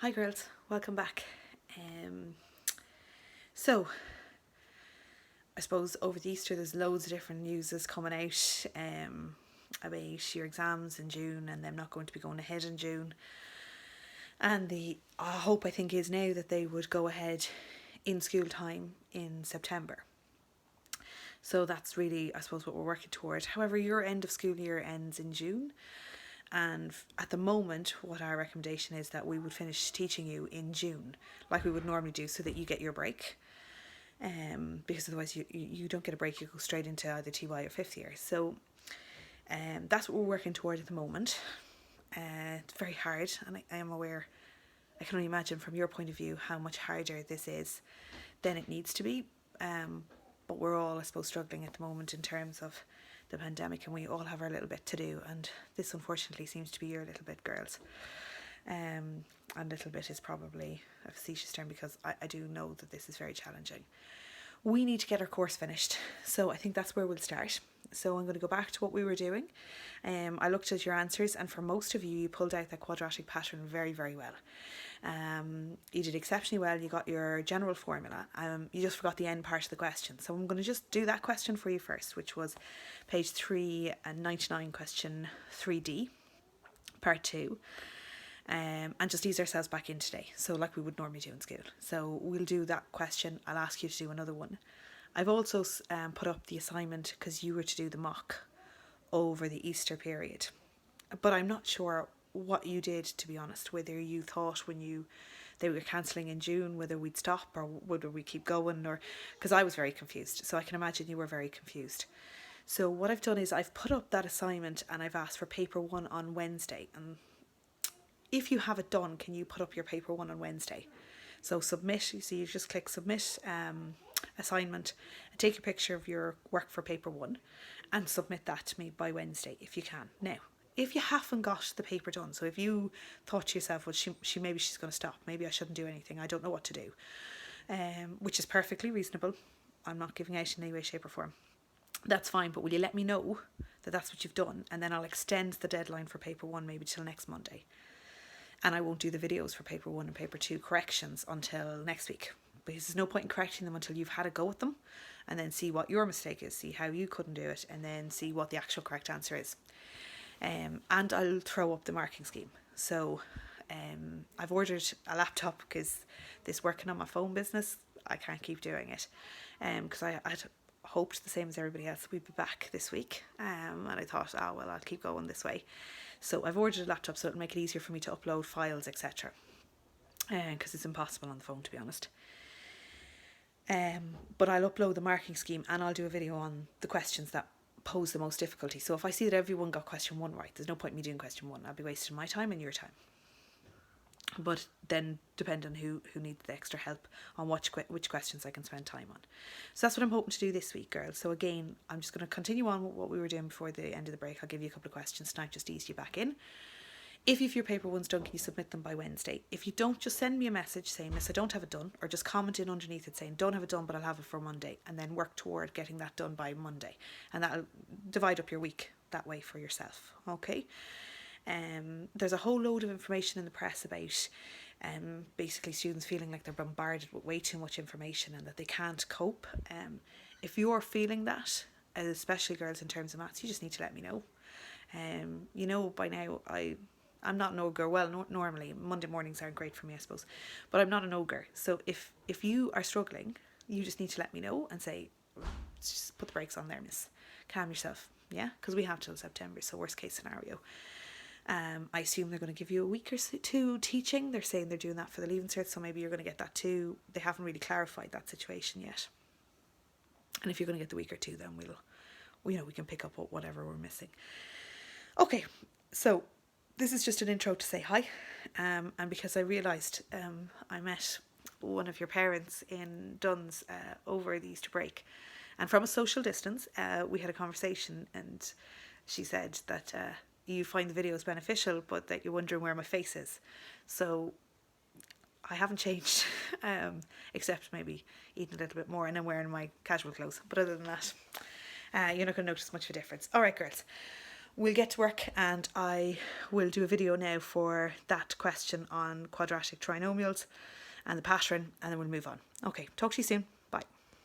Hi girls, welcome back. So, I suppose over the Easter there's loads of different news that's coming out about your exams in June and them not going to be going ahead in June. And the hope I think is now that they would go ahead in school time in September. So that's really, I suppose, what we're working toward. However, your end of school year ends in June. And at the moment, what our recommendation is that we would finish teaching you in June, like we would normally do, so that you get your break. Because otherwise you don't get a break, you go straight into either TY or fifth year. So that's what we're working toward at the moment. It's very hard, and I am aware, I can only imagine from your point of view how much harder this is than it needs to be. But we're all, I suppose, struggling at the moment in terms of the pandemic, and we all have our little bit to do, and this unfortunately seems to be your little bit, girls. And little bit is probably a facetious term because I do know that this is very challenging. We need to get our course finished, so I think that's where we'll start. So I'm going to go back to what we were doing. I looked at your answers, and for most of you, you pulled out that quadratic pattern very, very well. You did exceptionally well. You got your general formula. You just forgot the end part of the question. So I'm going to just do that question for you first, which was page 399, question 3D, part 2. And just ease ourselves back in today, so like we would normally do in school. So we'll do that question. I'll ask you to do another one. I've also put up the assignment because you were to do the mock over the Easter period, but I'm not sure what you did, to be honest, whether you thought when they were cancelling in June whether we'd stop or whether we keep going, or because I was very confused, so I can imagine you were very confused. So what I've done is I've put up that assignment and I've asked for paper 1 on Wednesday, and if you have it done, can you put up your paper 1 on Wednesday? So submit, you see, you just click submit assignment and take a picture of your work for paper 1 and submit that to me by Wednesday if you can. Now, if you haven't got the paper done, so if you thought to yourself, well, maybe she's going to stop, maybe I shouldn't do anything, I don't know what to do, which is perfectly reasonable. I'm not giving out in any way, shape or form. That's fine, but will you let me know that that's what you've done, and then I'll extend the deadline for paper 1 maybe till next Monday. And I won't do the videos for paper 1 and paper 2 corrections until next week, because there's no point in correcting them until you've had a go at them and then see what your mistake is, see how you couldn't do it, and then see what the actual correct answer is. And I'll throw up the marking scheme. So I've ordered a laptop because this working on my phone business, I can't keep doing it, because I'd hoped the same as everybody else we'd be back this week, and I thought, oh well, I'll keep going this way. So I've ordered a laptop so it'll make it easier for me to upload files, etc. Because it's impossible on the phone, to be honest. But I'll upload the marking scheme and I'll do a video on the questions that pose the most difficulty. So if I see that everyone got question 1 right, there's no point in me doing question 1. I'll be wasting my time and your time. But then depend on who needs the extra help on which questions I can spend time on. So that's what I'm hoping to do this week, girls. So again, I'm just going to continue on with what we were doing before the end of the break. I'll give you a couple of questions tonight, just to ease you back in. If your paper 1's done, can you submit them by Wednesday? If you don't, just send me a message saying, miss, I don't have it done, or just comment in underneath it saying, don't have it done, but I'll have it for Monday, and then work toward getting that done by Monday. And that'll divide up your week that way for yourself, okay? There's a whole load of information in the press about basically students feeling like they're bombarded with way too much information and that they can't cope. If you're feeling that, especially girls in terms of maths, you just need to let me know. You know by now I'm not an ogre. Well, normally Monday mornings aren't great for me, I suppose, but I'm not an ogre. So if you are struggling, you just need to let me know and say, just put the brakes on there, miss, calm yourself, yeah, because we have till September, so worst case scenario. I assume they're going to give you a week or two teaching. They're saying they're doing that for the Leaving Cert, so maybe you're going to get that too. They haven't really clarified that situation yet. And if you're going to get the week or two, then we can pick up whatever we're missing. Okay, so this is just an intro to say hi, and because I realised I met one of your parents in Duns over the Easter break, and from a social distance, we had a conversation, and she said that you find the videos beneficial, but that you're wondering where my face is. So I haven't changed, except maybe eating a little bit more and I'm wearing my casual clothes. But other than that, you're not going to notice much of a difference. All right, girls. we'll get to work and I will do a video now for that question on quadratic trinomials and the pattern, and then we'll move on. Okay, talk to you soon.